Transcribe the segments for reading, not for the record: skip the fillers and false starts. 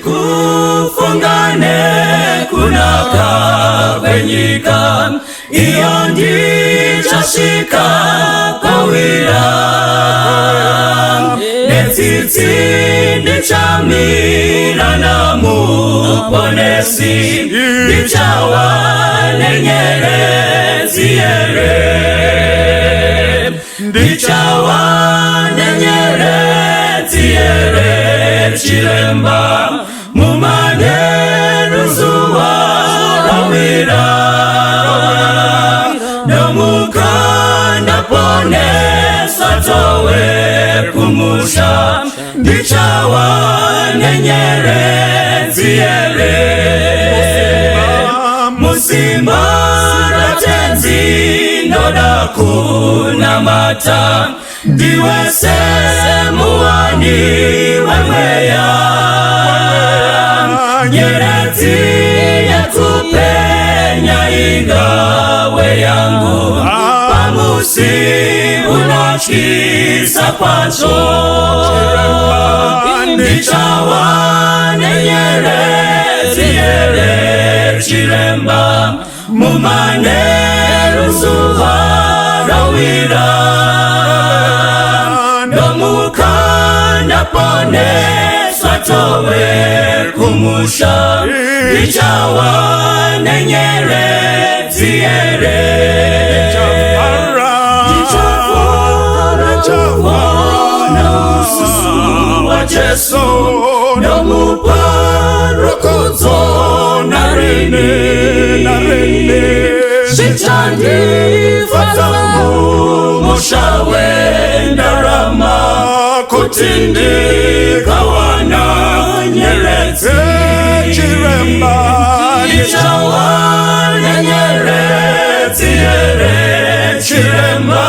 Kufungane kuna kabenyika iyo ndichashika kawira netiti ndichamira na muponesi ndichawa nenyerezi yere ndichawa nenyerezi yere chiremba Mumane ruzuwa rawira Nomukanda pone satowe kumusha Ndichawa nenyere ziyere Musimba ratenzi ndoda kuna mata Ndiwese muwani weweya Nyerezi yakupenya ingawe yangu Pamusi unachisa kwacho Ndichawa nenyerezi yere chiremba Mumane ruzuwa rawira Nomukanda pone swatowe kumusha Ndichawa nenyere ziyere Ndichawa na ususu wa Jesu Nomuparo kuzo narine Shichandi fatamu mushawe ndarama Kutindi kawana nyerezi chiremba Ndichawa nenyerezi yere chiremba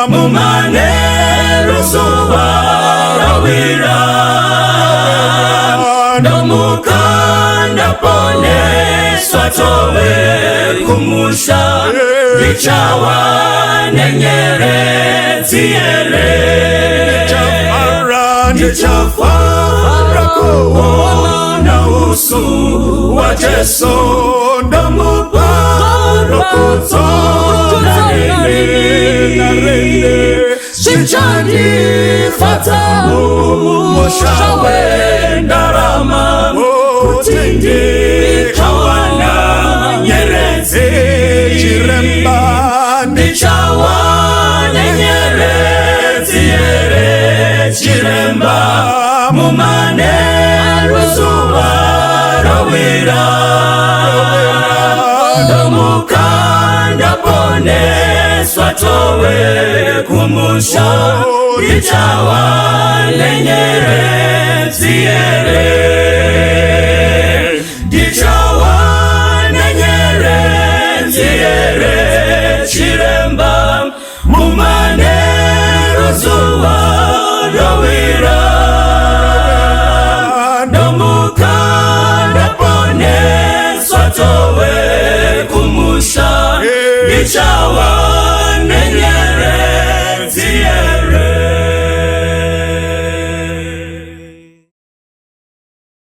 Mumane ruzuwa rawira Nomukanda pone swatowe kumusha Ndichawa nenyerezi yere Ndichafara kuona usu wa Jesu Nomuparo kutona nene Shichandi fatamu mushawe ndarama Kutindi kawana nyerezi chiremba Ndichawa nenyerezi yere chiremba Mumane ruzuwa rawira Nomukanda pone swatowe kumusha Ndichawa nenyerezi yere Ndichawa nenyerezi yere chiremba Mumane ruzuwa rawira Nomukanda pone swatowe kumusha Ndichawa